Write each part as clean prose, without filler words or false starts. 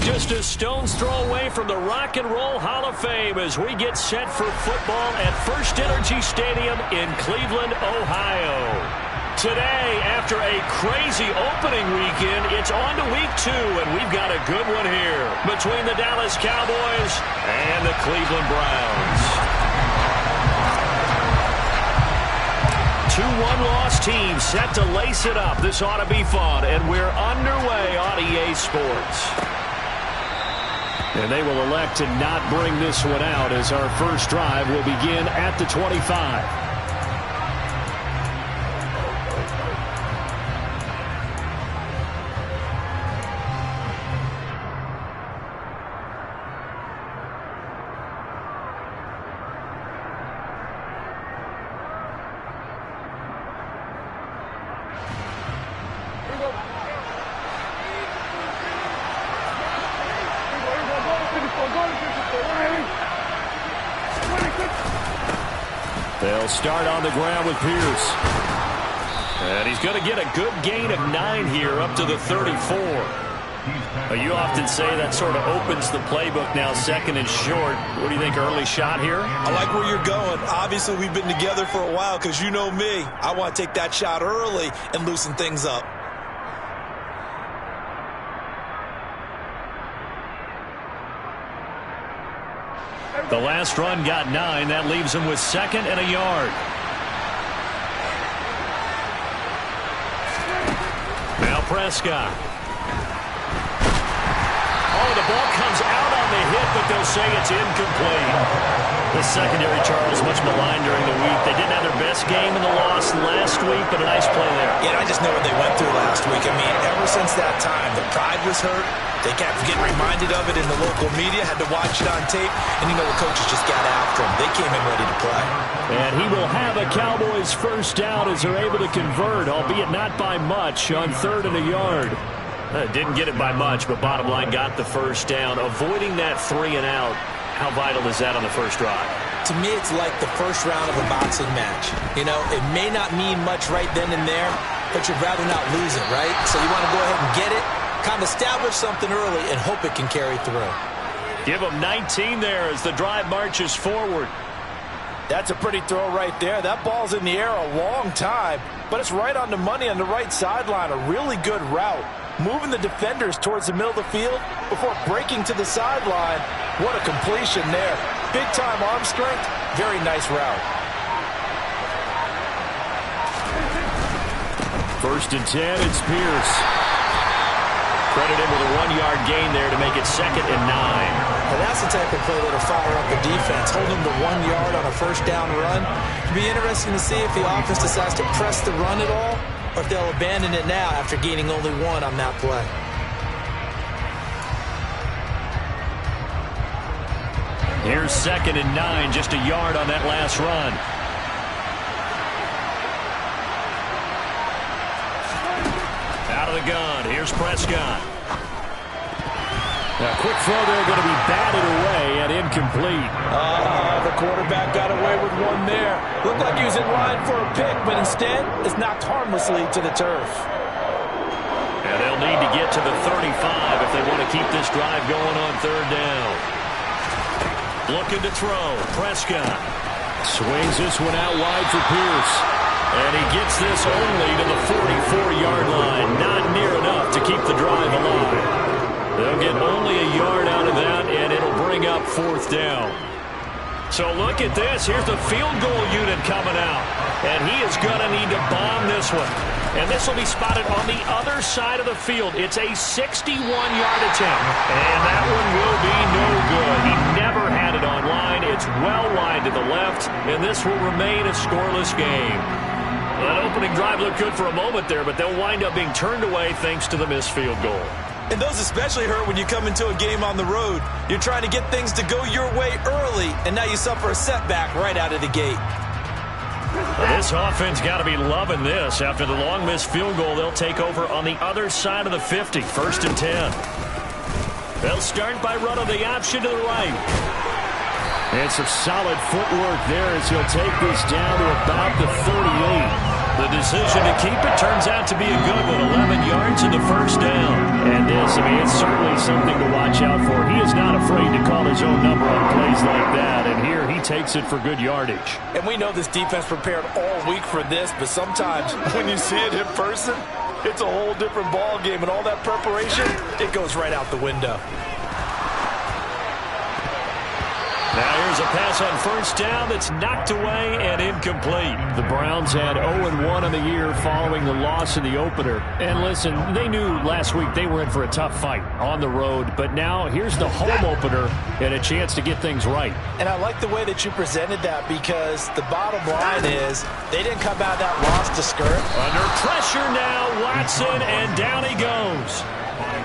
just a stone's throw away from the Rock and Roll Hall of Fame as we get set for football at First Energy Stadium in Cleveland, Ohio. Today, after a crazy opening weekend, it's on to week 2, and we've got a good one here between the Dallas Cowboys and the Cleveland Browns. 2 one-loss teams set to lace it up. This ought to be fun, and we're underway on EA Sports. And they will elect to not bring this one out as our first drive will begin at the 25. They'll start on the ground with Pierce. And he's going to get a good gain of 9 here up to the 34. You often say that sort of opens the playbook now, second and short. What do you think, early shot here? I like where you're going. Obviously, we've been together for a while because you know me. I want to take that shot early and loosen things up. The last run got 9. That leaves him with 2nd and a yard. Now Prescott. Oh, the ball comes out on the hit, but they'll say it's incomplete. The secondary, Charles, much maligned during the week. They didn't have their best game in the loss last week, but a nice play there. Yeah, I just know what they went through last week. I mean, ever since that time, the pride was hurt. They kept getting reminded of it in the local media, had to watch it on tape, and you know the coaches just got after them. They came in ready to play. And he will have a Cowboys first down as they're able to convert, albeit not by much, on 3rd and a yard. Didn't get it by much, but bottom line got the first down. Avoiding that 3 and out, how vital is that on the first drive? To me, it's like the first round of a boxing match. You know, it may not mean much right then and there, but you'd rather not lose it, right? So you want to go ahead and get it, kind of establish something early, and hope it can carry through. Give him 19 there as the drive marches forward. That's a pretty throw right there. That ball's in the air a long time, but it's right on the money on the right sideline. A really good route. Moving the defenders towards the middle of the field before breaking to the sideline. What a completion there. Big-time arm strength. Very nice route. 1st and 10, it's Pierce. Credit him with a 1-yard gain there to make it 2nd and 9. Well, that's the type of play that'll fire up the defense. Hold them to 1 yard on a first down run. It'll be interesting to see if the offense decides to press the run at all, or if they'll abandon it now after gaining only 1 on that play. Here's 2nd and 9, just a yard on that last run. Out of the gun, here's Prescott. A quick throw there, going to be batted away and incomplete. The quarterback got away with 1 there. Looked like he was in line for a pick, but instead it's knocked harmlessly to the turf. And they'll need to get to the 35 if they want to keep this drive going on 3rd down. Looking to throw. Prescott swings this one out wide for Pierce. And he gets this only to the 44-yard line. Not near enough to keep the drive alive. They'll get only a yard out of that, and it'll bring up 4th down. So look at this. Here's the field goal unit coming out. And he is going to need to bomb this one. And this will be spotted on the other side of the field. It's a 61-yard attempt. And that one will be no good. He never had it on line. It's well wide to the left. And this will remain a scoreless game. That opening drive looked good for a moment there, but they'll wind up being turned away thanks to the missed field goal. And those especially hurt when you come into a game on the road. You're trying to get things to go your way early, and now you suffer a setback right out of the gate. This offense got to be loving this. After the long missed field goal, they'll take over on the other side of the 50, 1st and 10. They'll start by running the option to the right. And some solid footwork there as he'll take this down to about the 38. The decision to keep it turns out to be a good one. 11 yards and the first down. And this, it's certainly something to watch out for. He is not afraid to call his own number on plays like that. And here he takes it for good yardage. And we know this defense prepared all week for this, but sometimes when you see it in person, it's a whole different ball game. And all that preparation, it goes right out the window. Now here's a pass on first down that's knocked away and incomplete. The Browns had 0-1 on the year following the loss in the opener. And listen, they knew last week they were in for a tough fight on the road. But now here's the home opener and a chance to get things right. And I like the way that you presented that, because the bottom line is they didn't come out of that loss to skirt. Under pressure now, Watson, and down he goes.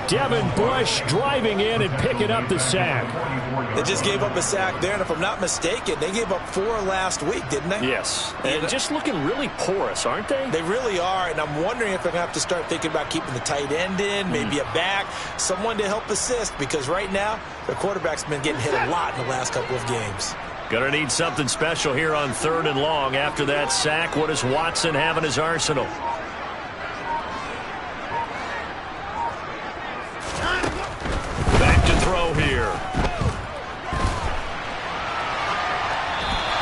Devin Bush driving in and picking up the sack. They just gave up a sack there, and if I'm not mistaken, they gave up 4 last week, didn't they? Yes, and just looking really porous, aren't they? They really are, and I'm wondering if they're going to have to start thinking about keeping the tight end in, maybe a back, someone to help assist, because right now, their quarterback's been getting hit a lot in the last couple of games. Gonna need something special here on 3rd and long. After that sack, what does Watson have in his arsenal? Back to throw here.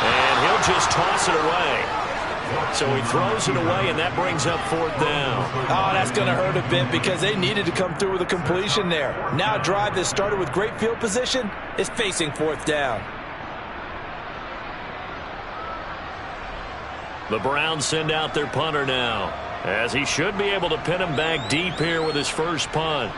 And he'll just toss it away. So he throws it away, and that brings up 4th down. Oh, that's going to hurt a bit, because they needed to come through with a completion there. Now a drive that started with great field position is facing 4th down. The Browns send out their punter now, as he should be able to pin him back deep here with his first punt.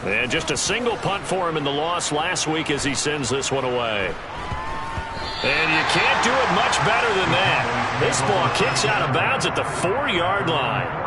And just a single punt for him in the loss last week as he sends this one away. And you can't do it much better than that. This ball kicks out of bounds at the 4-yard line.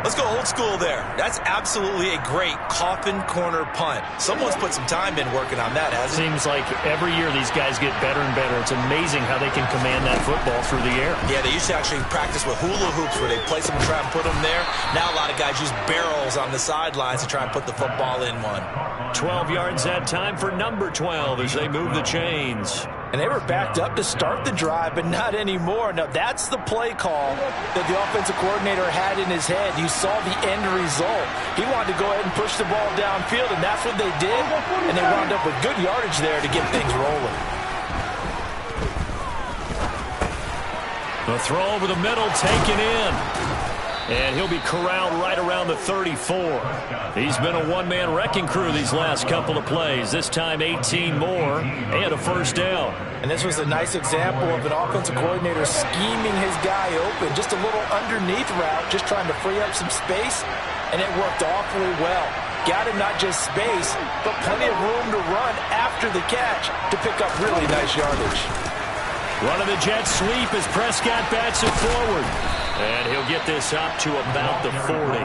Let's go old school there. That's absolutely a great coffin corner punt. Someone's put some time in working on that, hasn't it? Seems like every year these guys get better and better. It's amazing how they can command that football through the air. Yeah, they used to actually practice with hula hoops where they place them and try and put them there. Now a lot of guys use barrels on the sidelines to try and put the football in one. 12 yards that time for number 12 as they move the chains. And they were backed up to start the drive, but not anymore. Now, that's the play call that the offensive coordinator had in his head. You saw the end result. He wanted to go ahead and push the ball downfield, and that's what they did. And they wound up with good yardage there to get things rolling. The throw over the middle taken in. And he'll be corralled right around the 34. He's been a one-man wrecking crew these last couple of plays. This time 18 more and a first down. And this was a nice example of an offensive coordinator scheming his guy open. Just a little underneath route, just trying to free up some space. And it worked awfully well. Got him not just space, but plenty of room to run after the catch to pick up really nice yardage. Running the jet sweep as Prescott bats it forward. And he'll get this up to about the 40.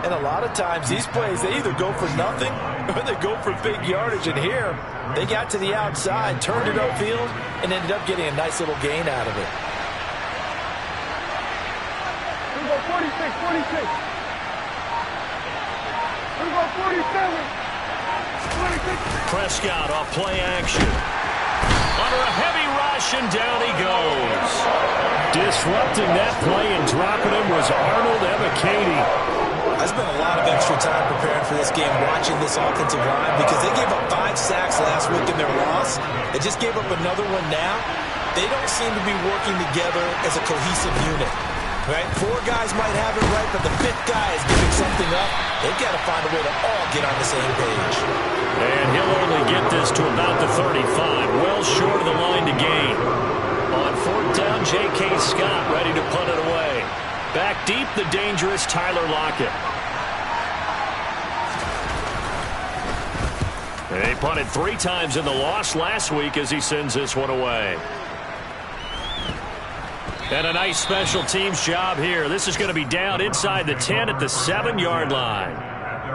And a lot of times these plays, they either go for nothing or they go for big yardage. And here, they got to the outside, turned it upfield, and ended up getting a nice little gain out of it. We go 46, 46. We go 47. 46. Prescott off play action. Under a heavy rush, and down he goes. Disrupting that play and dropping him was Arnold Ebiketie. I spent a lot of extra time preparing for this game, watching this offensive line, because they gave up 5 sacks last week in their loss. They just gave up another one now. They don't seem to be working together as a cohesive unit. Right? 4 guys might have it right, but the 5th guy is giving something up. They've got to find a way to all get on the same page. And he'll only get this to about the 35, well short of the line to gain. On 4th down, J.K. Scott ready to punt it away. Back deep, the dangerous Tyler Lockett. He punted 3 times in the loss last week as he sends this one away. And a nice special teams job here. This is going to be down inside the 10 at the 7-yard line.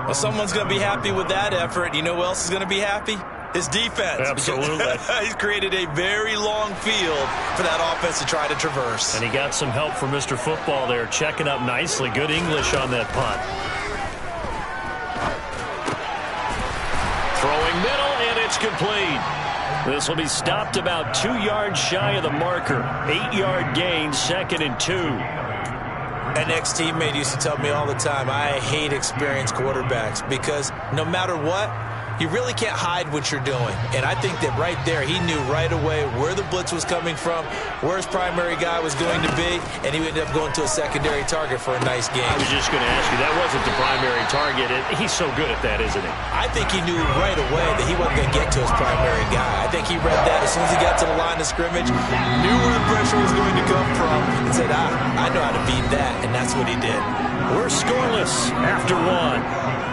Well, someone's going to be happy with that effort. You know who else is going to be happy? His defense. Absolutely. He's created a very long field for that offense to try to traverse. And he got some help from Mr. Football there, checking up nicely. Good English on that punt. Throwing middle, and it's complete. This will be stopped about 2 yards shy of the marker. 8-yard gain, 2nd and 2. An ex-teammate used to tell me all the time, I hate experienced quarterbacks because no matter what, you really can't hide what you're doing. And I think that right there, he knew right away where the blitz was coming from, where his primary guy was going to be, and he ended up going to a secondary target for a nice game. I was just going to ask you, that wasn't the primary target. He's so good at that, isn't he? I think he knew right away that he wasn't going to get to his primary guy. I think he read that as soon as he got to the line of scrimmage, knew where the pressure was going to come from, and said, I know how to beat that, and that's what he did. We're scoreless after 1.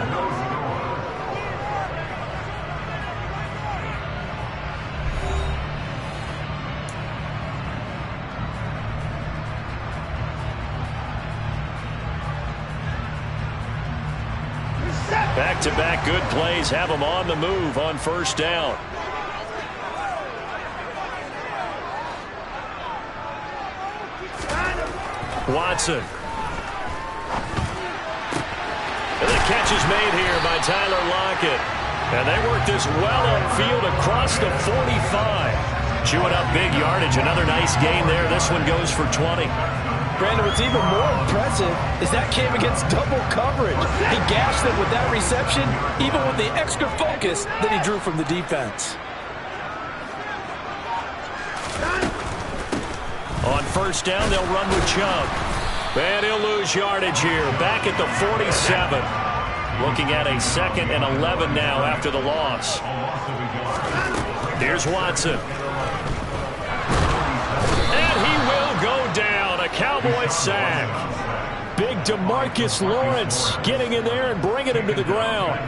Back-to-back good plays have them on the move on first down. Watson. And the catch is made here by Tyler Lockett. And they work this well upfield across the 45. Chewing up big yardage. Another nice gain there. This one goes for 20. Brandon, what's even more impressive is that came against double coverage. He gashed them with that reception, even with the extra focus that he drew from the defense. On first down, they'll run with Chubb. And he'll lose yardage here. Back at the 47. Looking at a 2nd and 11 now after the loss. Here's Watson. And he will go down. A Cowboys sack. Big DeMarcus Lawrence getting in there and bringing him to the ground.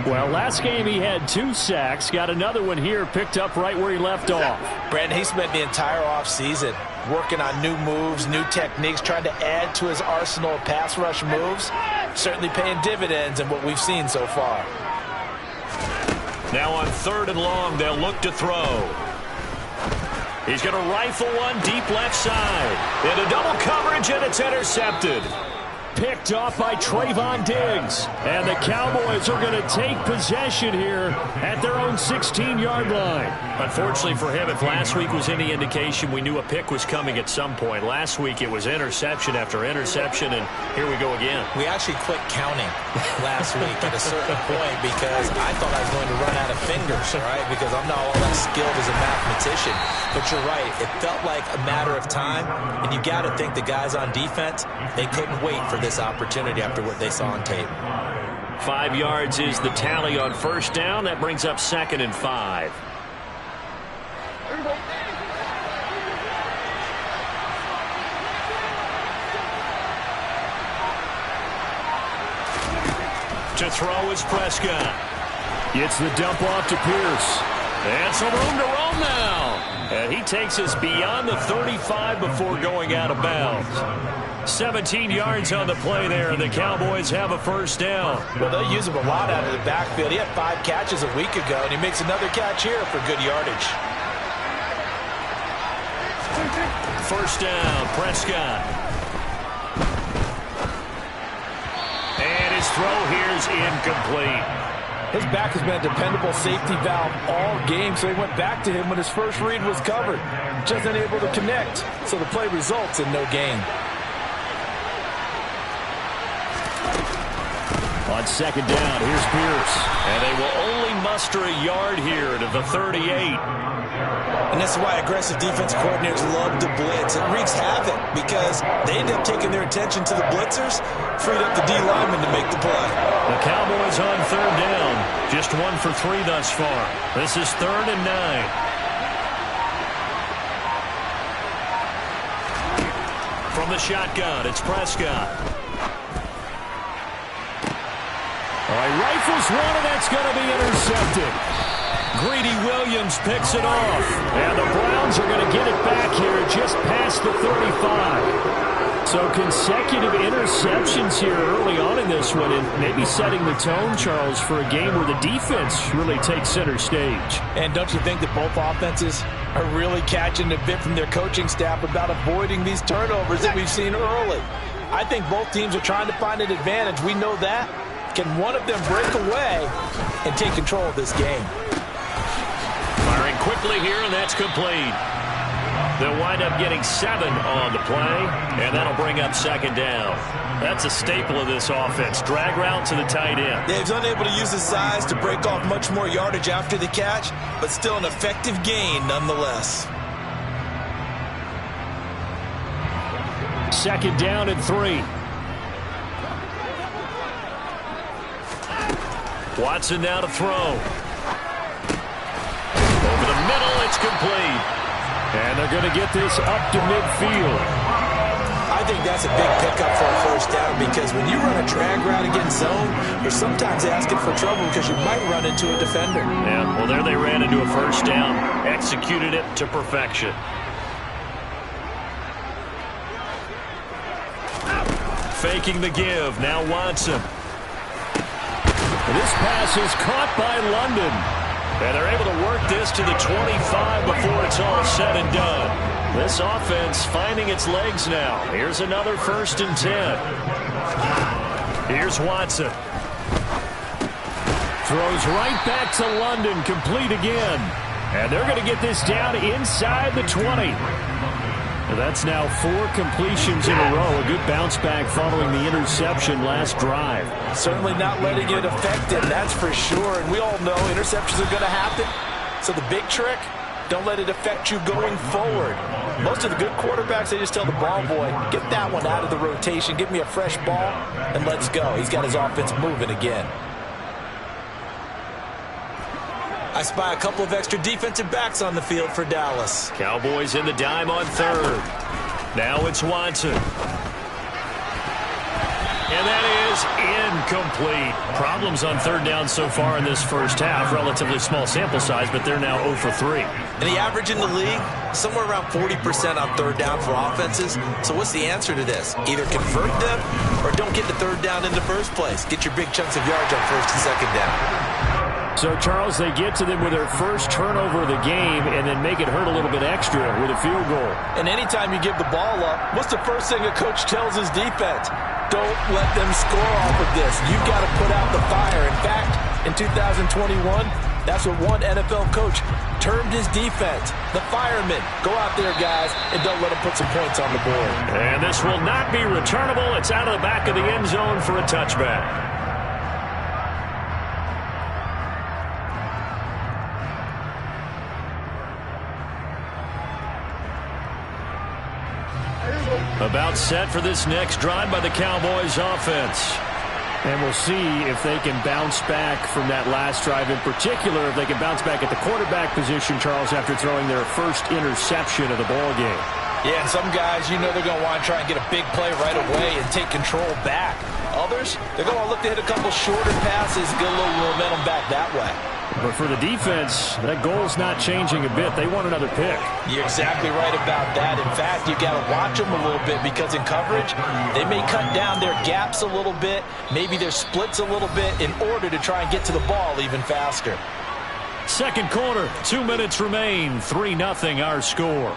Well, last game he had 2 sacks. Got another one here picked up right where he left off. Brandon, he spent the entire offseason working on new moves, new techniques, trying to add to his arsenal of pass rush moves. Certainly paying dividends in what we've seen so far. Now on 3rd and long, they'll look to throw. He's going to rifle one deep left side. Into double coverage, and it's intercepted. Picked off by Trayvon Diggs. And the Cowboys are going to take possession here at their own 16-yard line. Unfortunately for him, if last week was any indication, we knew a pick was coming at some point. Last week it was interception after interception, and here we go again. We actually quit counting last week at a certain point because I thought I was going to run out of fingers, right? Because I'm not all that skilled as a mathematician. But you're right. It felt like a matter of time, and you got to think the guys on defense, they couldn't wait for this opportunity after what they saw on tape. 5 yards is the tally on first down. That brings up 2nd and 5. To throw is Prescott. Gets the dump off to Pierce. And some room to roam now. And he takes us beyond the 35 before going out of bounds. 17 yards on the play there, and the Cowboys have a first down. Well, they'll use him a lot out of the backfield. He had 5 catches a week ago, and he makes another catch here for good yardage. First down, Prescott. And his throw here is incomplete. His back has been a dependable safety valve all game, so he went back to him when his first read was covered. Just unable to connect, so the play results in no gain. On second down, here's Pierce. And they will only muster a yard here to the 38. And this is why aggressive defense coordinators love to blitz. It wreaks havoc because they end up taking their attention to the blitzers, freed up the D lineman to make the play. The Cowboys on third down. Just 1 for 3 thus far. This is 3rd and 9. From the shotgun, it's Prescott. All right, rifles one, and that's going to be intercepted. Greedy Williams picks it off. And the Browns are going to get it back here just past the 35. So consecutive interceptions here early on in this one, and maybe setting the tone, Charles, for a game where the defense really takes center stage. And don't you think that both offenses are really catching a bit from their coaching staff about avoiding these turnovers that we've seen early? I think both teams are trying to find an advantage. We know that. Can one of them break away and take control of this game? Firing quickly here, and that's complete. They'll wind up getting 7 on the play, and that'll bring up second down. That's a staple of this offense. Drag route to the tight end. Dave's unable to use his size to break off much more yardage after the catch, but still an effective gain nonetheless. Second down and 3. Watson now to throw. Over the middle, it's complete. And they're going to get this up to midfield. I think that's a big pickup for a first down because when you run a drag route against zone, you're sometimes asking for trouble because you might run into a defender. Yeah, well, there they ran into a first down. Executed it to perfection. Faking the give. Now Watson. This pass is caught by London. And they're able to work this to the 25 before it's all said and done. This offense finding its legs now. Here's another 1st and 10. Here's Watson. Throws right back to London, complete again. And they're going to get this down inside the 20. That's now 4 completions in a row. A good bounce back following the interception last drive. Certainly not letting it affect him, that's for sure. And we all know interceptions are going to happen. So the big trick, don't let it affect you going forward. Most of the good quarterbacks, they just tell the ball boy, get that one out of the rotation, give me a fresh ball, and let's go. He's got his offense moving again. I spy a couple of extra defensive backs on the field for Dallas. Cowboys in the dime on 3rd. Now it's Watson. And that is incomplete. Problems on 3rd down so far in this first half. Relatively small sample size, but they're now 0 for 3. And the average in the league, somewhere around 40% on 3rd down for offenses. So what's the answer to this? Either convert them or don't get the 3rd down in the first place. Get your big chunks of yards on 1st and 2nd down. So, Charles, they get to them with their first turnover of the game and then make it hurt a little bit extra with a field goal. And anytime you give the ball up, what's the first thing a coach tells his defense? Don't let them score off of this. You've got to put out the fire. In fact, in 2021, that's what one NFL coach termed his defense. The firemen. Go out there, guys, and don't let them put some points on the board. And this will not be returnable. It's out of the back of the end zone for a touchback. About set for this next drive by the Cowboys offense. And we'll see if they can bounce back from that last drive in particular, if they can bounce back at the quarterback position, Charles, after throwing their first interception of the ball game. Yeah, and some guys, you know they're going to want to try and get a big play right away and take control back. Others, they're going to look to hit a couple shorter passes, get a little momentum back that way. But for the defense, that goal's not changing a bit. They want another pick. You're exactly right about that. In fact, you got to watch them a little bit because in coverage, they may cut down their gaps a little bit, maybe their splits a little bit in order to try and get to the ball even faster. Second quarter, 2 minutes remain. 3-0 our score.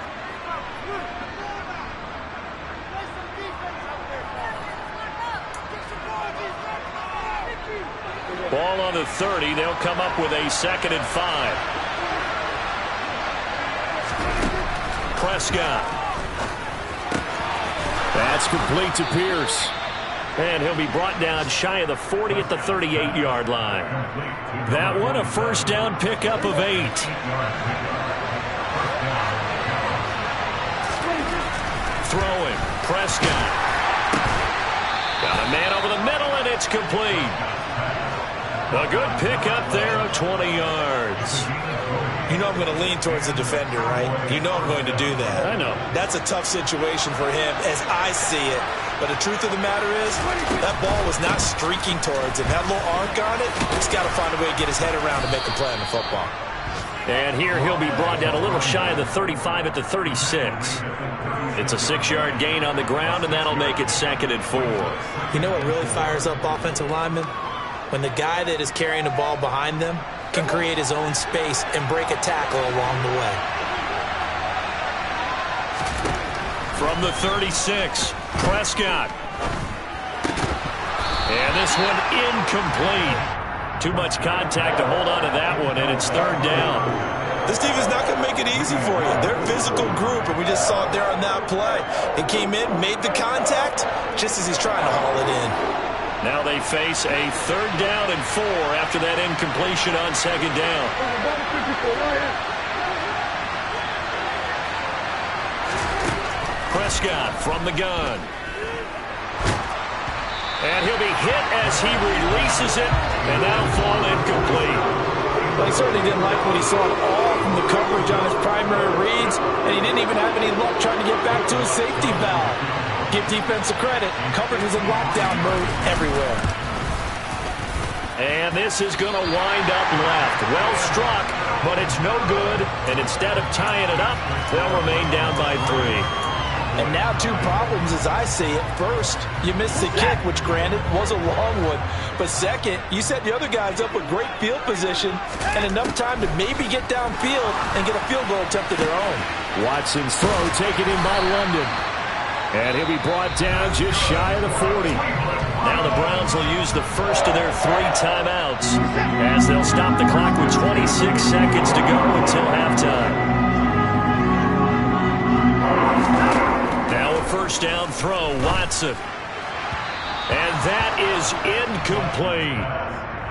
Ball on the 30. They'll come up with a 2nd and 5. Prescott. That's complete to Pierce. And he'll be brought down shy of the 40 at the 38-yard line. That one a first down pickup of 8. Throwing. Prescott. Got a man over the middle, and it's complete. A good pickup there of 20 yards. You know I'm going to lean towards the defender, right? You know I'm going to do that. I know. That's a tough situation for him as I see it. But the truth of the matter is, that ball was not streaking towards him. That little arc on it, he's got to find a way to get his head around to make a play on the football. And here he'll be brought down a little shy of the 35 at the 36. It's a 6-yard gain on the ground, and that'll make it 2nd and 4. You know what really fires up offensive linemen? When the guy that is carrying the ball behind them can create his own space and break a tackle along the way. From the 36, Prescott. And this one incomplete. Too much contact to hold on to that one, and it's third down. This defense is not going to make it easy for you. They're a physical group, and we just saw it there on that play. It came in, made the contact, just as he's trying to haul it in. Now they face a 3rd down and 4 after that incompletion on 2nd down. Prescott from the gun. And he'll be hit as he releases it, and that'll fall incomplete. Well, he certainly didn't like what he saw at all from the coverage on his primary reads, and he didn't even have any luck trying to get back to his safety valve. Give defense a credit. Coverage was in lockdown mode everywhere. And this is going to wind up left. Well struck, but it's no good. And instead of tying it up, they'll remain down by 3. And now 2 problems as I see it. First, you missed the kick, which granted was a long one. But second, you set the other guys up with great field position and enough time to maybe get downfield and get a field goal attempt of their own. Watson's throw taken in by London. And he'll be brought down just shy of the 40. Now the Browns will use the first of their 3 timeouts as they'll stop the clock with 26 seconds to go until halftime. Now a 1st down throw, Watson. And that is incomplete.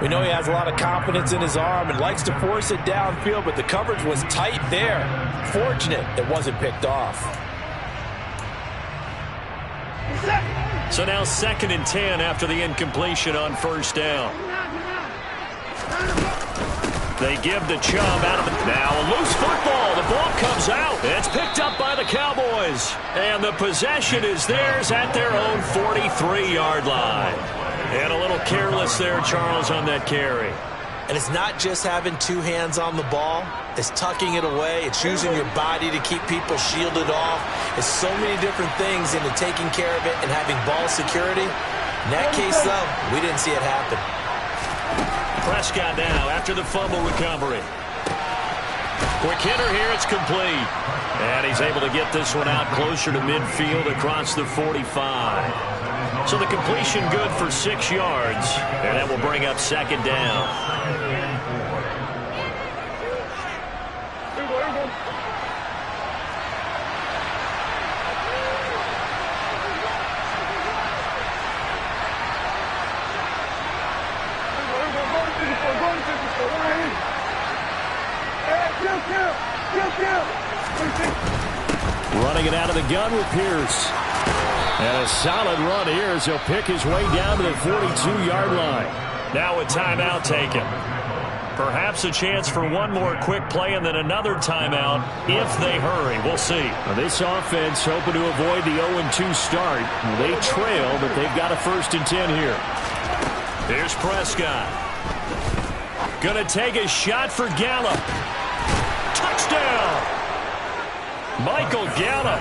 We know he has a lot of confidence in his arm and likes to force it downfield, but the coverage was tight there. Fortunate it wasn't picked off. So now 2nd and 10 after the incompletion on 1st down. They give the Chubb out of the... Now a loose football. The ball comes out. It's picked up by the Cowboys. And the possession is theirs at their own 43-yard line. And a little careless there, Charles, on that carry. And it's not just having 2 hands on the ball. It's tucking it away. It's using your body to keep people shielded off. It's so many different things into taking care of it and having ball security. In that case, though, we didn't see it happen. Prescott now after the fumble recovery. Quick hitter here. It's complete. And he's able to get this one out closer to midfield across the 45. So the completion good for 6 yards. And that will bring up 2nd down. Running it out of the gun with Pierce. And a solid run here as he'll pick his way down to the 42-yard line. Now a timeout taken. Perhaps a chance for one more quick play and then another timeout if they hurry. We'll see. Now this offense hoping to avoid the 0-2 start. They trail, but they've got a 1st and 10 here. Here's Prescott. Gonna take a shot for Gallup. Touchdown! Michael Gallup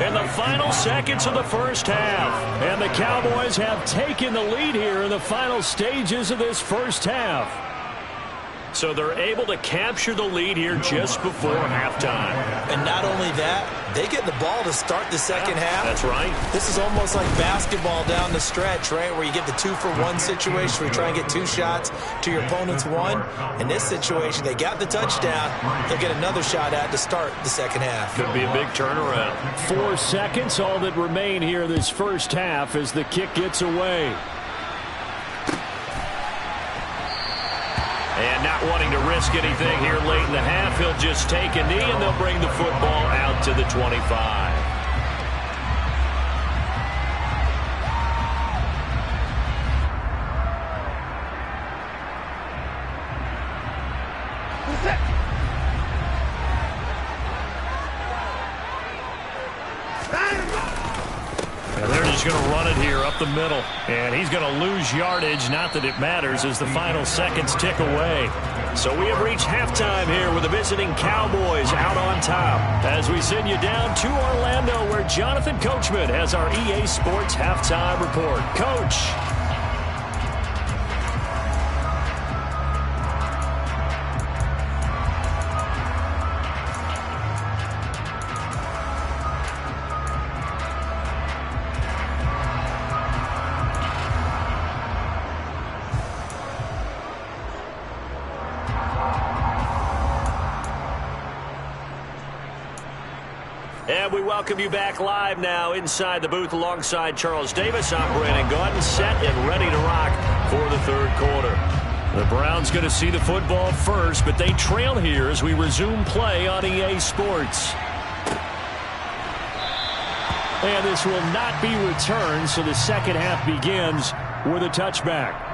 in the final seconds of the 1st half. And the Cowboys have taken the lead here in the final stages of this 1st half. So they're able to capture the lead here just before halftime. And not only that, they get the ball to start the 2nd half. That's right. This is almost like basketball down the stretch, right, where you get the 2-for-1 situation where you try and get 2 shots to your opponent's 1. In this situation, they got the touchdown. They'll get another shot at to start the 2nd half. Could be a big turnaround. 4 seconds, all that remain here this 1st half as the kick gets away. And not wanting to risk anything here late in the half, he'll just take a knee and they'll bring the football out to the 25. And they're just going to run it here up the middle. And he's going to lose yardage. Not that it matters as the final seconds tick away. So we have reached halftime here with the visiting Cowboys out on top. As we send you down to Orlando where Jonathan Coachman has our EA Sports halftime report. Coach. And we welcome you back live now inside the booth alongside Charles Davis. I'm Brandon Gaudin, set and ready to rock for the third quarter. The Browns going to see the football first, but they trail here as we resume play on EA Sports. And this will not be returned, so the second half begins with a touchback.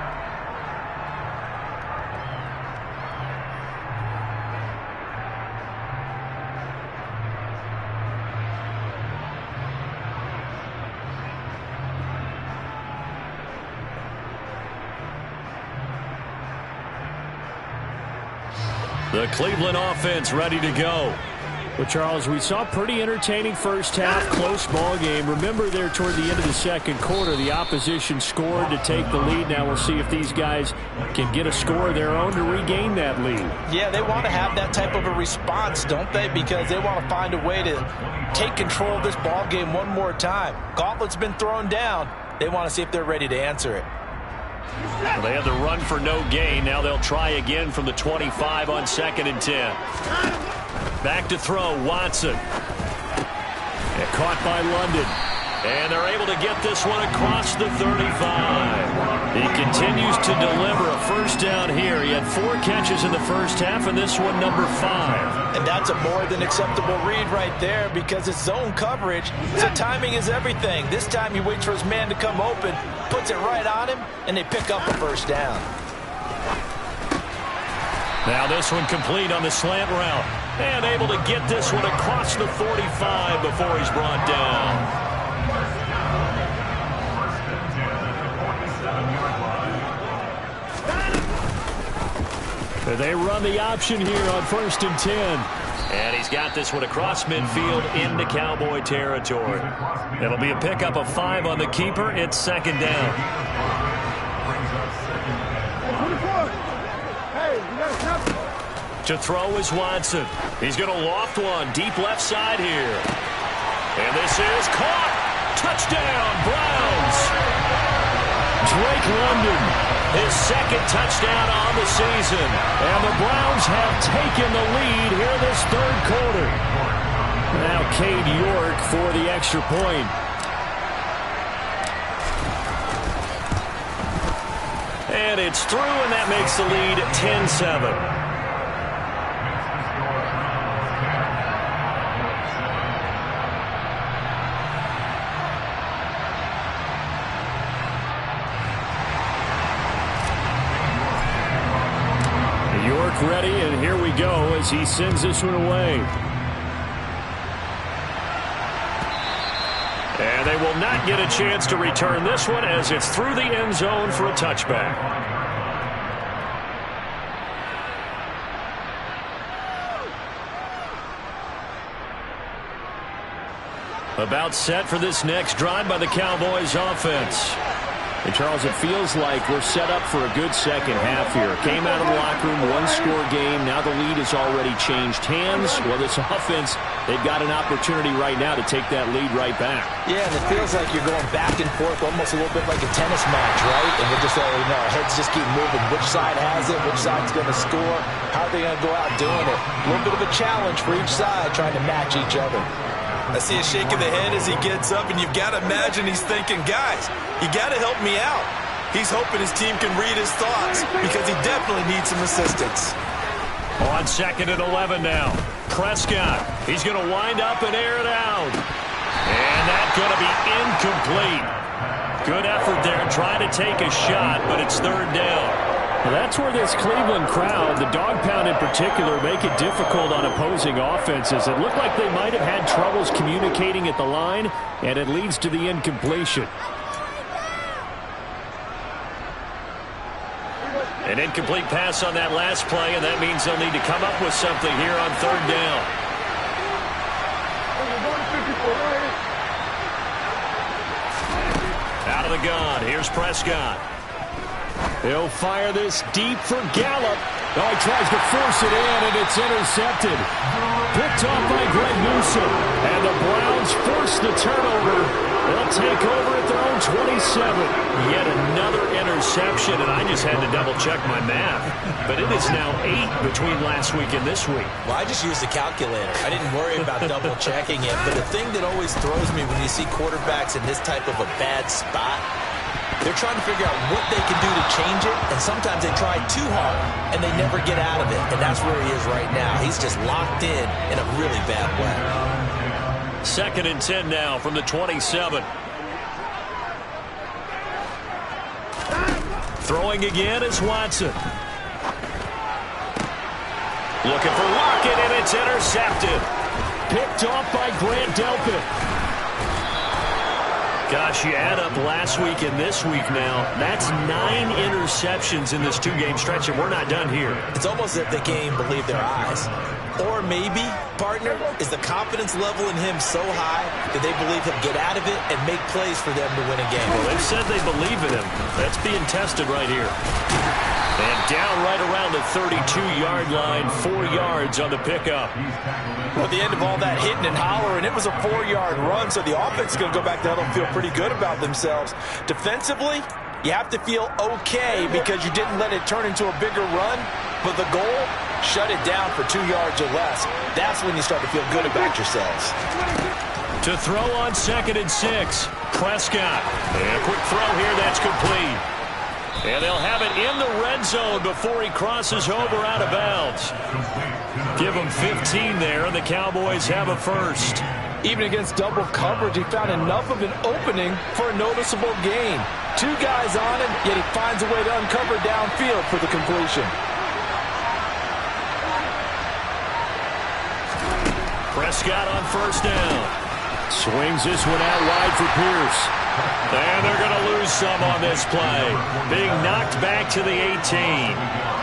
The Cleveland offense ready to go. Well, Charles, we saw pretty entertaining first half, close ball game. Remember there toward the end of the second quarter, the opposition scored to take the lead. Now we'll see if these guys can get a score of their own to regain that lead. Yeah, they want to have that type of a response, don't they? Because they want to find a way to take control of this ball game one more time. Gauntlet's been thrown down. They want to see if they're ready to answer it. Well, they had the run for no gain. Now they'll try again from the 25 on 2nd and 10. Back to throw, Watson. And caught by London. And they're able to get this one across the 35. He continues to deliver a first down here. He had 4 catches in the first half, and this one number 5. And that's a more than acceptable read right there because it's zone coverage, so timing is everything. This time he waits for his man to come open, puts it right on him, and they pick up a first down. Now this one complete on the slant route. And able to get this one across the 45 before he's brought down. They run the option here on 1st and 10. And he's got this one across midfield into Cowboy territory. It'll be a pickup of 5 on the keeper. It's 2nd down. To throw is Watson. He's going to loft one deep left side here. And this is caught. Touchdown, Browns. Drake London, his 2nd touchdown on the season. And the Browns have taken the lead here this 3rd quarter. Now Cade York for the extra point. And it's through, and that makes the lead 10-7. Ready, and here we go as he sends this one away. And they will not get a chance to return this one as it's through the end zone for a touchback. About set for this next drive by the Cowboys offense. And, Charles, it feels like we're set up for a good second half here. Came out of the locker room, 1-score game. Now the lead has already changed hands. Well, this offense, they've got an opportunity right now to take that lead right back. Yeah, and it feels like you're going back and forth, almost a little bit like a tennis match, right? And we're just, our heads just keep moving. Which side has it? Which side's going to score? How are they going to go out doing it? A little bit of a challenge for each side, trying to match each other. I see a shake of the head as he gets up, and you've got to imagine he's thinking, guys, you got to help me out. He's hoping his team can read his thoughts because he definitely needs some assistance. On 2nd and 11 now. Prescott, he's going to wind up and air it out. And that's going to be incomplete. Good effort there trying to take a shot, but it's 3rd down. Well, that's where this Cleveland crowd, the dog pound in particular, make it difficult on opposing offenses. It looked like they might have had troubles communicating at the line, and it leads to the incompletion. An incomplete pass on that last play, and that means they'll need to come up with something here on 3rd down. Out of the gun, here's Prescott. He'll fire this deep for Gallup. Oh, he tries to force it in, and it's intercepted. Picked off by Greg Newsome. And the Browns force the turnover. They'll take over at their own 27. Yet another interception, and I just had to double-check my math. But it is now 8 between last week and this week. Well, I just used the calculator. I didn't worry about double-checking it. But the thing that always throws me when you see quarterbacks in this type of a bad spot, they're trying to figure out what they can do to change it, and sometimes they try too hard, and they never get out of it. And that's where he is right now. He's just locked in a really bad way. 2nd and 10 now from the 27. Throwing again is Watson. Looking for Lockett, and it's intercepted. Picked off by Grant Delpit. Gosh, you add up last week and this week now. That's 9 interceptions in this 2-game stretch, and we're not done here. It's almost as if they can't even believe their eyes. Or maybe, partner, is the confidence level in him so high that they believe he'll get out of it and make plays for them to win a game. Well, they've said they believe in him. That's being tested right here. And down right around the 32-yard line, 4 yards on the pickup. Well, at the end of all that hitting and hollering, it was a 4-yard run, so the offense is going to go back down and feel pretty good about themselves. Defensively, you have to feel okay because you didn't let it turn into a bigger run, but the goal, shut it down for 2 yards or less. That's when you start to feel good about yourselves. To throw on 2nd and 6, Prescott. And a quick throw here, that's complete. And they'll have it in the red zone before he crosses over out of bounds. Give him 15 there, and the Cowboys have a first. Even against double coverage, he found enough of an opening for a noticeable gain. 2 guys on him, yet he finds a way to uncover downfield for the completion. Prescott on 1st down. Swings this one out wide for Pierce. And they're going to lose some on this play. Being knocked back to the 18.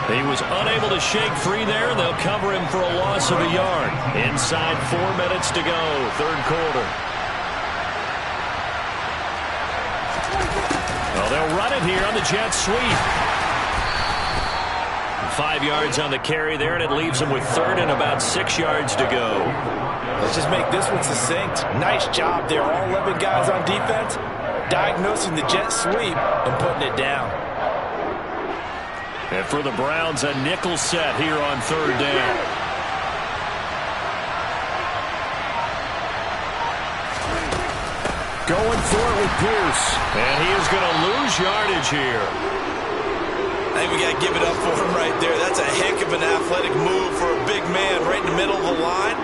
He was unable to shake free there, and they'll cover him for a loss of a yard. Inside 4 minutes to go, 3rd quarter. Well, they'll run it here on the jet sweep. 5 yards on the carry there, and it leaves them with 3rd and about 6 yards to go. Let's just make this one succinct. Nice job there. All 11 guys on defense diagnosing the jet sweep and putting it down. And for the Browns, a nickel set here on 3rd down. Going for it with Pierce. And he is going to lose yardage here. I think we got to give it up for him right there. That's a heck of an athletic move for a big man right in the middle of the line.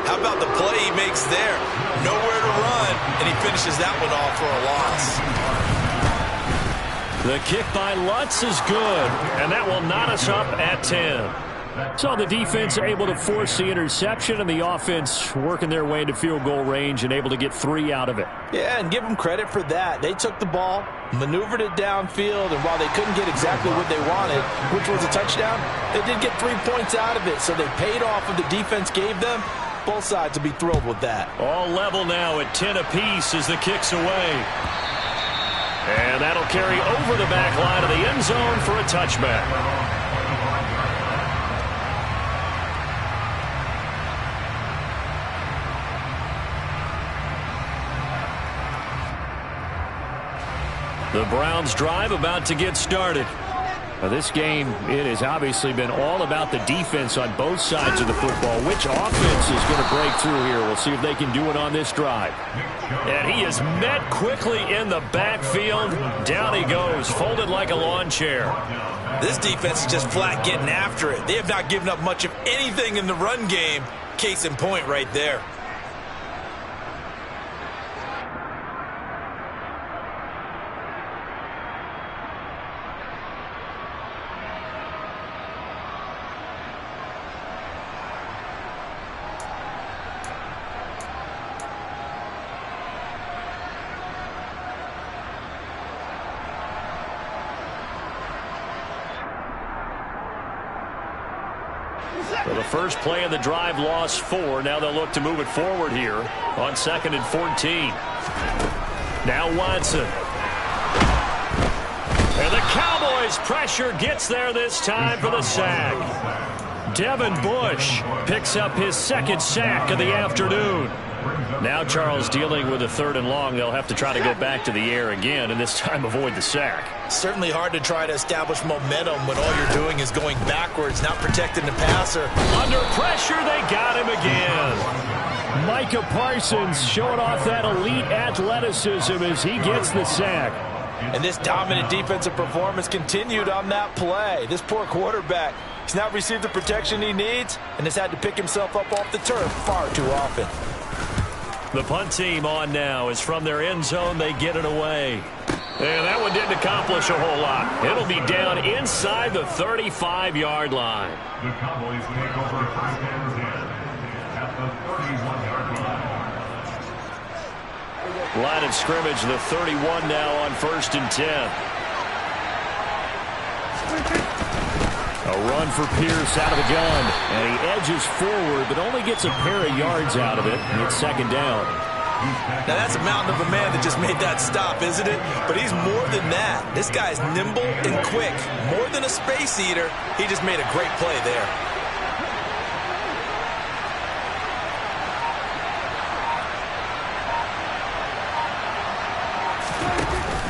How about the play he makes there? Nowhere to run, and he finishes that one off for a loss. The kick by Lutz is good, and that will knot us up at 10. So the defense able to force the interception, and the offense working their way into field goal range and able to get 3 out of it. Yeah, and give them credit for that. They took the ball, maneuvered it downfield, and while they couldn't get exactly what they wanted, which was a touchdown, they did get 3 points out of it, so they paid off what the defense gave them. Both sides will be thrilled with that. All level now at 10 apiece as the kick's away. And that'll carry over the back line of the end zone for a touchback. The Browns drive about to get started. Now this game, it has obviously been all about the defense on both sides of the football. Which offense is going to break through here? We'll see if they can do it on this drive. And he is met quickly in the backfield. Down he goes, folded like a lawn chair. This defense is just flat getting after it. They have not given up much of anything in the run game. Case in point right there. So the first play of the drive lost 4. Now they'll look to move it forward here on 2nd and 14. Now Watson. And the Cowboys pressure gets there this time for the sack. Devin Bush picks up his second sack of the afternoon. Now Charles dealing with a 3rd and long. They'll have to try to go back to the air again, and this time avoid the sack. Certainly hard to try to establish momentum when all you're doing is going backwards, not protecting the passer. Under pressure, they got him again. Micah Parsons showing off that elite athleticism as he gets the sack. And this dominant defensive performance continued on that play. This poor quarterback, he's not received the protection he needs and has had to pick himself up off the turf far too often. The punt team on now is from their end zone. They get it away. And that one didn't accomplish a whole lot. It'll be down inside the 35-yard line. The Cowboys take over 5th and 10 at the 31-yard line. Line of scrimmage, the 31 now on 1st and 10. A run for Pierce out of the gun, and he edges forward, but only gets a pair of yards out of it, and it's 2nd down. Now that's a mountain of a man that just made that stop, isn't it? But he's more than that. This guy's nimble and quick. More than a space eater, he just made a great play there.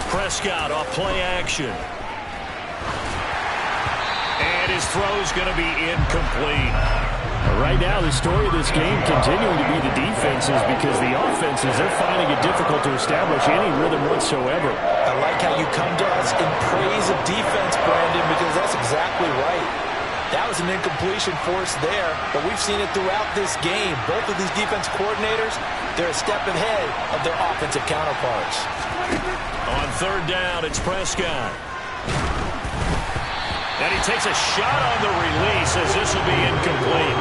Prescott off play action. And his throw's going to be incomplete. Right now, the story of this game continuing to be the defenses, because the offenses, they're finding it difficult to establish any rhythm whatsoever. I like how you come to us in praise of defense, Brandon, because that's exactly right. That was an incompletion forced there, but we've seen it throughout this game. Both of these defense coordinators, they're a step ahead of their offensive counterparts. On 3rd down, it's Prescott. And he takes a shot on the release as this will be incomplete.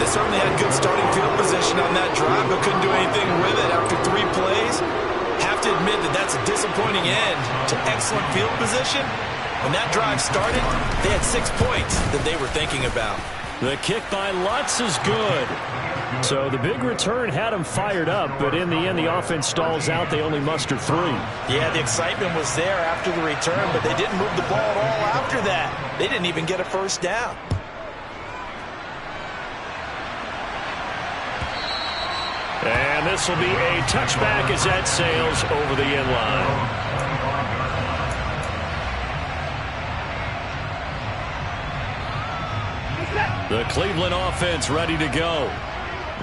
They certainly had good starting field position on that drive, but couldn't do anything with it after 3 plays. Have to admit that that's a disappointing end to excellent field position. When that drive started, they had 6 points that they were thinking about. The kick by Lutz is good. So the big return had them fired up, but in the end, the offense stalls out. They only muster 3. Yeah, the excitement was there after the return, but they didn't move the ball at all after that. They didn't even get a 1st down. And this will be a touchback as that sails over the end line. The Cleveland offense ready to go.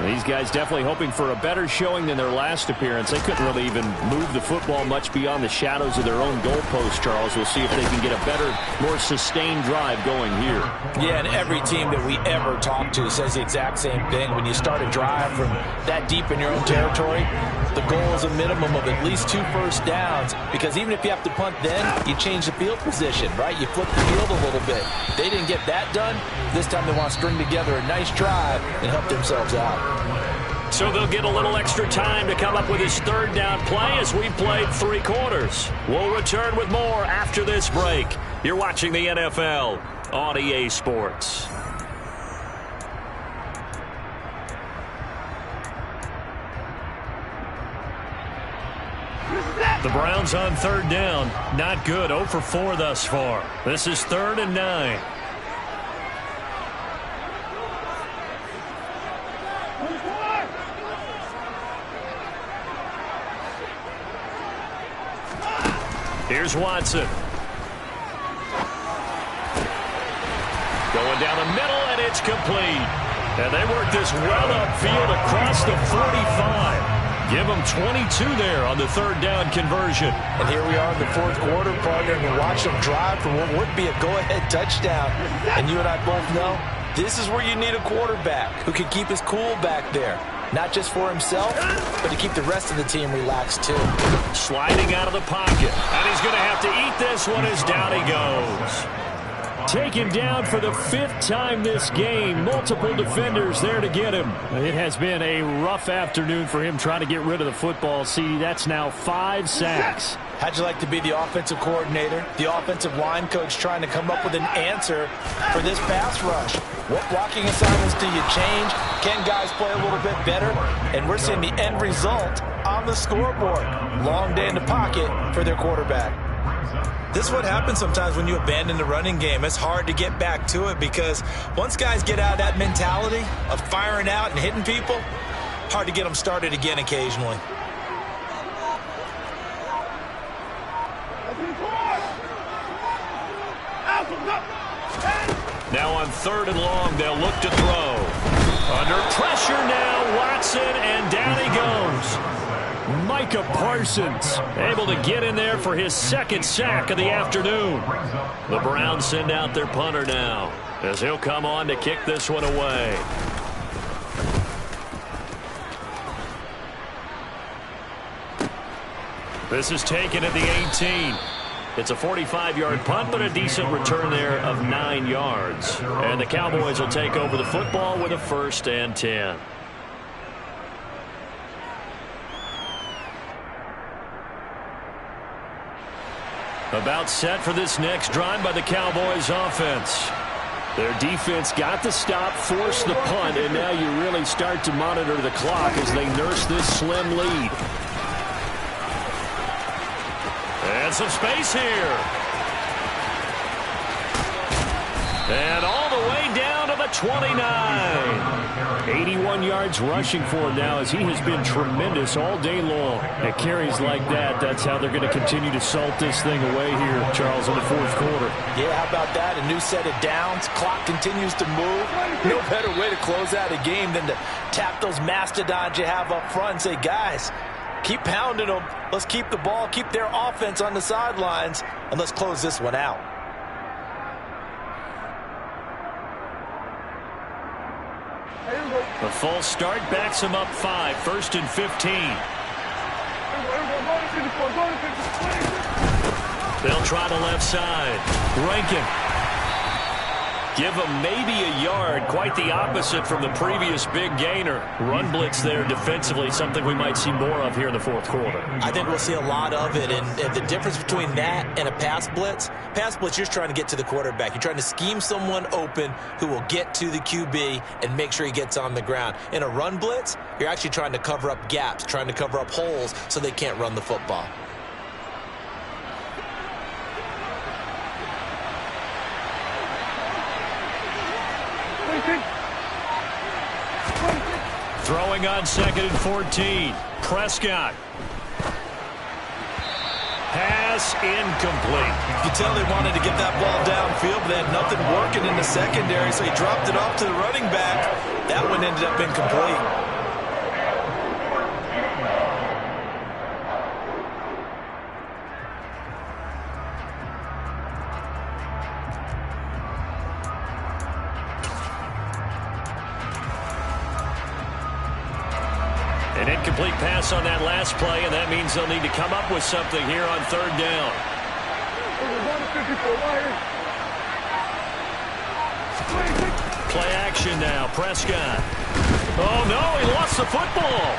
These guys definitely hoping for a better showing than their last appearance. They couldn't really even move the football much beyond the shadows of their own goalpost, Charles. We'll see if they can get a better, more sustained drive going here. Yeah, and every team that we ever talk to says the exact same thing. When you start a drive from that deep in your own territory, the goal is a minimum of at least 2 first downs, because even if you have to punt then, you change the field position, right? You flip the field a little bit. They didn't get that done. This time they want to string together a nice drive and help themselves out. So they'll get a little extra time to come up with his 3rd down play as we played 3 quarters. We'll return with more after this break. You're watching the NFL on EA Sports. The Browns on 3rd down. Not good. 0 for 4 thus far. This is 3rd and 9. Here's Watson. Going down the middle, and it's complete. And they work this well upfield across the 45. Give them 22 there on the 3rd down conversion. And here we are in the 4th quarter, partner, and we watch them drive for what would be a go-ahead touchdown. And you and I both know this is where you need a quarterback who can keep his cool back there. Not just for himself, but to keep the rest of the team relaxed too. Sliding out of the pocket. And he's going to have to eat this one as down he goes. Taken down for the 5th time this game. Multiple defenders there to get him. It has been a rough afternoon for him trying to get rid of the football. See, that's now 5 sacks. How'd you like to be the offensive coordinator, the offensive line coach trying to come up with an answer for this pass rush? What blocking assignments do you change? Can guys play a little bit better? And we're seeing the end result on the scoreboard. Long day in the pocket for their quarterback. This is what happens sometimes when you abandon the running game. It's hard to get back to it because once guys get out of that mentality of firing out and hitting people, hard to get them started again occasionally. Now on 3rd and long, they'll look to throw. Under pressure now, Watson, and down he goes. Micah Parsons able to get in there for his 2nd sack of the afternoon. The Browns send out their punter now as he'll come on to kick this one away. This is taken at the 18. It's a 45-yard punt, but a decent return there of 9 yards. And the Cowboys will take over the football with a 1st and 10. About set for this next drive by the Cowboys offense. Their defense got the stop, forced the punt, and now you really start to monitor the clock as they nurse this slim lead. And some space here. And all the way down to the 29. 81 yards rushing for him now as he has been tremendous all day long. At carries like that, that's how they're going to continue to salt this thing away here, Charles, in the 4th quarter. Yeah, how about that? A new set of downs. Clock continues to move. No better way to close out a game than to tap those mastodons you have up front and say, guys, keep pounding them. Let's keep the ball, keep their offense on the sidelines, and let's close this one out. The false start backs him up 5, 1st and 15. They'll try the left side. Rankin. Give him maybe a yard, quite the opposite from the previous big gainer. Run blitz there defensively, something we might see more of here in the 4th quarter. I think we'll see a lot of it, and the difference between that and a pass blitz, you're just trying to get to the quarterback. You're trying to scheme someone open who will get to the QB and make sure he gets on the ground. In a run blitz, you're actually trying to cover up gaps, trying to cover up holes so they can't run the football. Throwing on 2nd and 14. Prescott. Pass incomplete. You can tell they wanted to get that ball downfield, but they had nothing working in the secondary, so he dropped it off to the running back. That one ended up incomplete. An incomplete pass on that last play, and that means they'll need to come up with something here on 3rd down. Play action now. Prescott. Oh, no, he lost the football.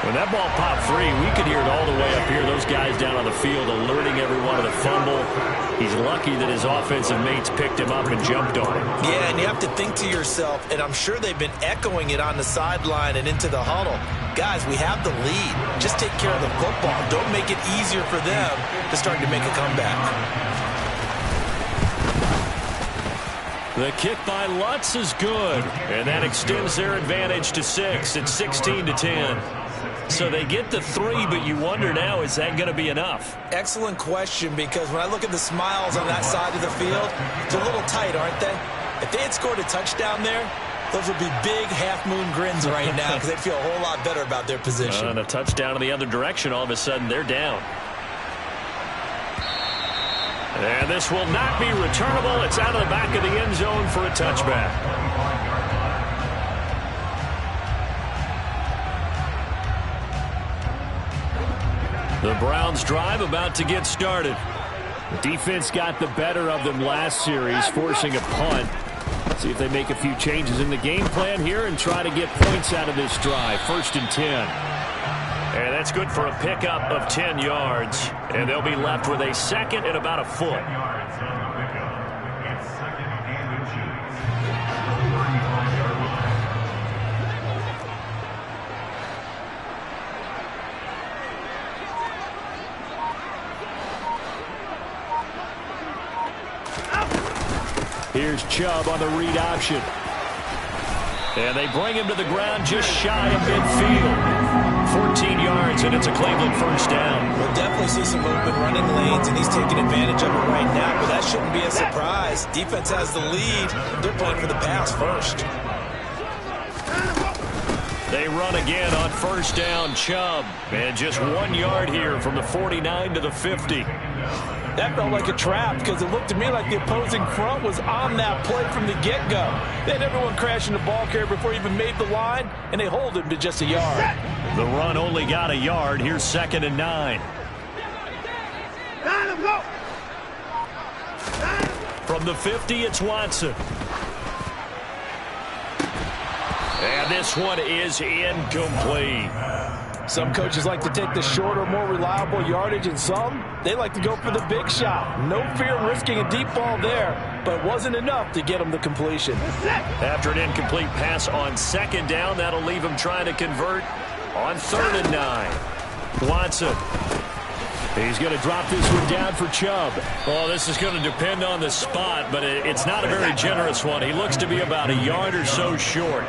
When that ball popped free, we could hear it all the way up here. Those guys down on the field alerting everyone of the fumble. He's lucky that his offensive mates picked him up and jumped on him. Yeah, and you have to think to yourself, and I'm sure they've been echoing it on the sideline and into the huddle. Guys, we have the lead. Just take care of the football. Don't make it easier for them to start to make a comeback. The kick by Lutz is good, and that extends their advantage to 6. It's 16-10. So they get the 3, but you wonder now, is that going to be enough? Excellent question, because when I look at the smiles on that side of the field, it's a little tight, aren't they? If they had scored a touchdown there, those would be big half-moon grins right now because they'd feel a whole lot better about their position. And a touchdown in the other direction, all of a sudden they're down. And this will not be returnable. It's out of the back of the end zone for a touchback. The Browns drive about to get started. Defense got the better of them last series, forcing a punt. See if they make a few changes in the game plan here and try to get points out of this drive. 1st and 10. And that's good for a pickup of 10 yards. And they'll be left with a 2nd and about a foot. Here's Chubb on the read option. And they bring him to the ground just shy of midfield. 14 yards, and it's a Cleveland first down. We'll definitely see some open running lanes, and he's taking advantage of it right now, but that shouldn't be a surprise. Defense has the lead. They're playing for the pass first. They run again on first down, Chubb. And just 1 yard here from the 49 to the 50. That felt like a trap because it looked to me like the opposing front was on that play from the get-go. They had everyone crashing the ball carrier before he even made the line, and they hold him to just a yard. The run only got a yard. Here's 2nd and 9. From the 50, it's Watson. And this one is incomplete. Some coaches like to take the shorter, more reliable yardage, and some, they like to go for the big shot. No fear of risking a deep ball there, but it wasn't enough to get him the completion. After an incomplete pass on 2nd down, that'll leave him trying to convert on 3rd and 9. Watson. He's going to drop this one down for Chubb. Oh, this is going to depend on the spot, but it's not a very generous one. He looks to be about a yard or so short.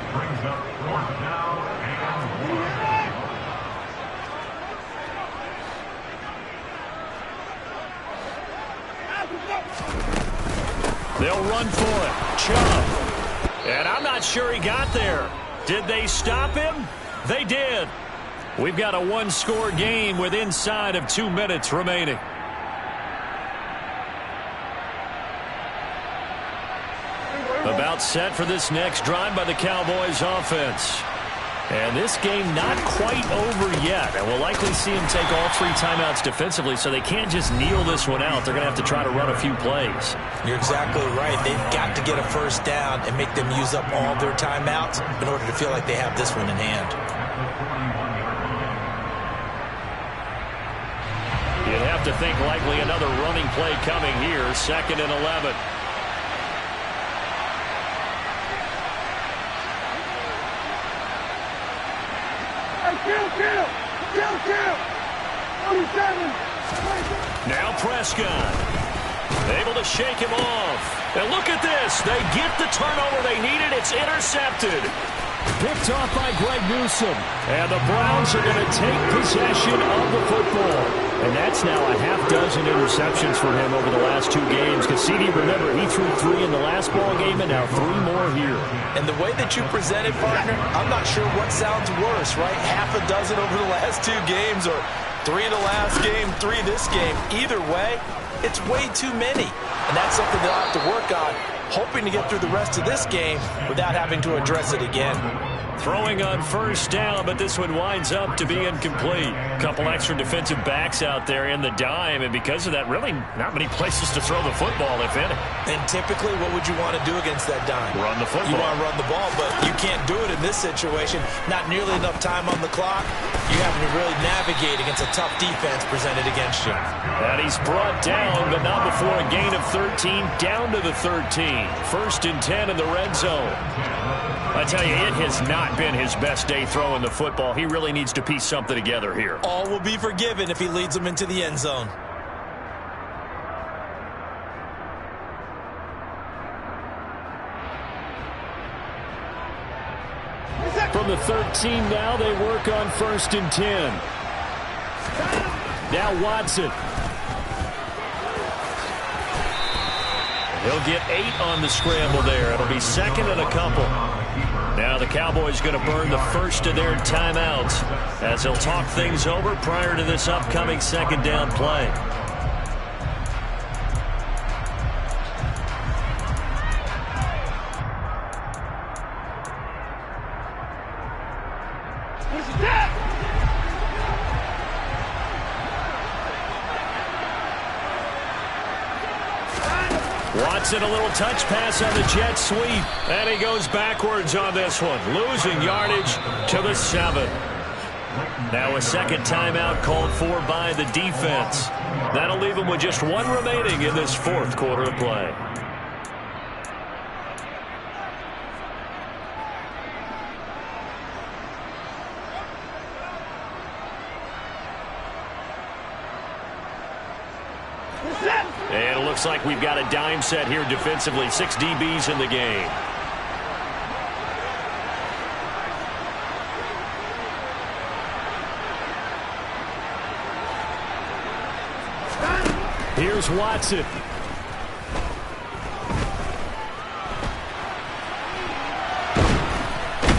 Brings up 4th down and 1. They'll run for it. Chubb. And I'm not sure he got there. Did they stop him? They did. We've got a one-score game with inside of 2 minutes remaining. About set for this next drive by the Cowboys offense. And this game not quite over yet. And we'll likely see them take all 3 timeouts defensively, so they can't just kneel this one out. They're going to have to try to run a few plays. You're exactly right. They've got to get a first down and make them use up all their timeouts in order to feel like they have this one in hand. You'd have to think likely another running play coming here. 2nd and 11. Kill! 47! Now Prescott. Able to shake him off. And look at this. They get the turnover they needed. It's intercepted. Picked off by Greg Newsome. And the Browns are going to take possession of the football. And that's now a half-dozen interceptions for him over the last 2 games. Because CD, remember, he threw 3 in the last ball game and now 3 more here. And the way that you presented, partner, I'm not sure what sounds worse, right? Half a dozen over the last 2 games or 3 in the last game, 3 this game. Either way, it's way too many. And that's something they'll have to work on, hoping to get through the rest of this game without having to address it again. Throwing on first down, but this one winds up to be incomplete. Couple extra defensive backs out there in the dime, and because of that, really not many places to throw the football, if any. And typically, what would you want to do against that dime? Run the football. You want to run the ball, but you can't do it in this situation. Not nearly enough time on the clock. You having to really navigate against a tough defense presented against you. And he's brought down, but not before a gain of 13, down to the 13. 1st and 10 in the red zone. I tell you, it has not been his best day throwing the football. He really needs to piece something together here. All will be forgiven if he leads them into the end zone. From the 13 now, they work on 1st and 10. Now Watson. He'll get 8 on the scramble there. It'll be 2nd and a couple. Now the Cowboys going to burn the first of their timeouts as they'll talk things over prior to this upcoming 2nd down play. Watson, a little touch pass on the jet sweep, and he goes backwards on this one, losing yardage to the 7. Now a 2nd timeout called for by the defense. That'll leave him with just 1 remaining in this 4th quarter of play. Set! And it looks like we've got a dime set here defensively. 6 DBs in the game. Here's Watson.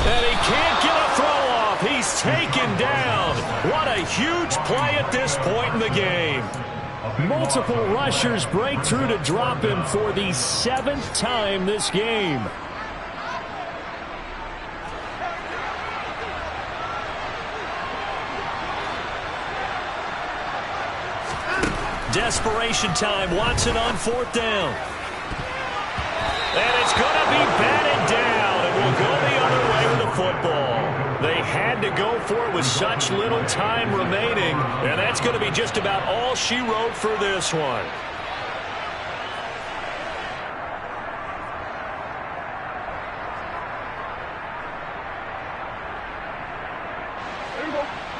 And he can't get a throw off. He's taken down. What a huge play at this point in the game. Multiple rushers break through to drop him for the 7th time this game. Desperation time. Watson on 4th down. And it's going to be batted down, and we'll go the other way with the football. They had to go for it with such little time remaining, and that's going to be just about all she wrote for this one.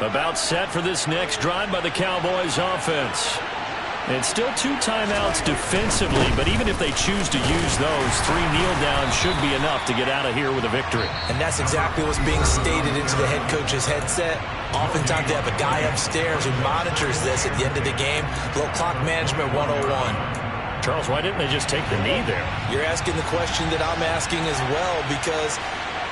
About set for this next drive by the Cowboys offense. And still 2 timeouts defensively, but even if they choose to use those, 3 kneel downs should be enough to get out of here with a victory. And that's exactly what's being stated into the head coach's headset. Oftentimes they have a guy upstairs who monitors this at the end of the game. Little clock management 101. Charles, why didn't they just take the knee there? You're asking the question that I'm asking as well, because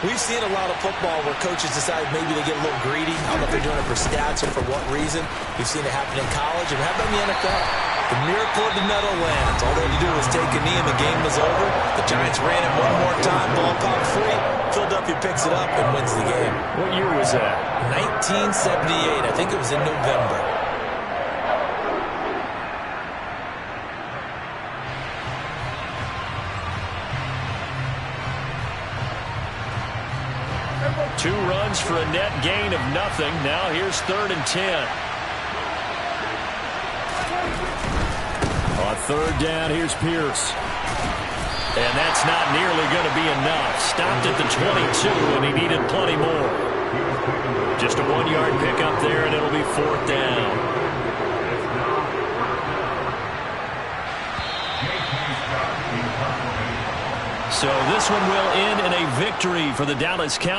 we've seen a lot of football where coaches decide maybe they get a little greedy. I don't know if they're doing it for stats or for what reason. We've seen it happen in college, and how about in the NFL? The miracle of the Meadowlands. All they had to do was take a knee and the game was over. The Giants ran it one more time. Ball caught free. Philadelphia picks it up and wins the game. What year was that? 1978. I think it was in November. Two runs for a net gain of nothing. Now here's 3rd and 10. On 3rd down, here's Pierce. And that's not nearly going to be enough. Stopped at the 22, and he needed plenty more. Just a 1-yard pickup there, and it'll be 4th down. So this one will end in a victory for the Dallas Cowboys.